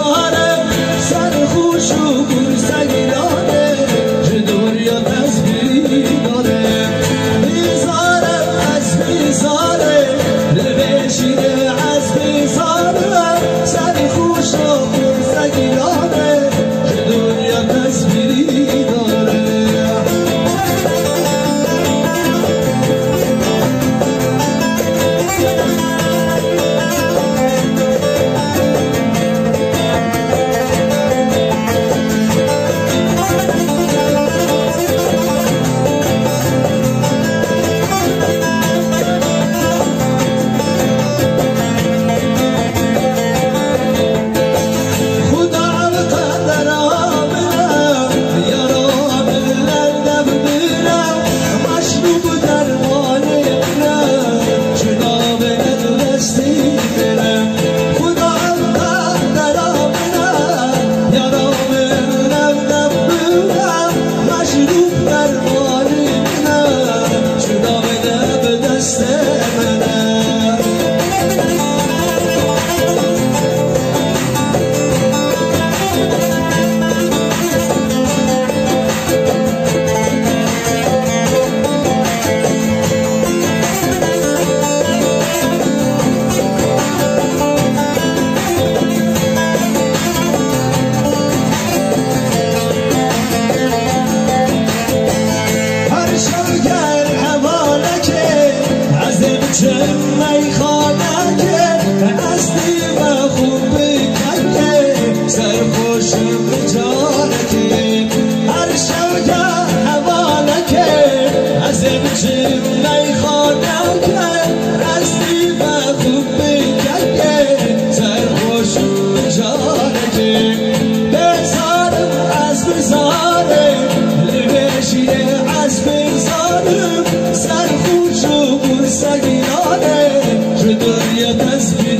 زاره سرخوش و گرسنگیانه که دنیا تصویری داره بیزاره از بیزاره دل بشینه از بیزاره سرخوش و گرسنگیانه که دنیا تصویری داره می خانه که هستی و خوب بکنه سرخوشم جانه که هر شب حواله که از امچه می خانه که هستی و خوب بکنه سرخوشم جانه که بزارم از بزارم بشینه از بزارم سرخوش و برسگیانه که دنیا تصویر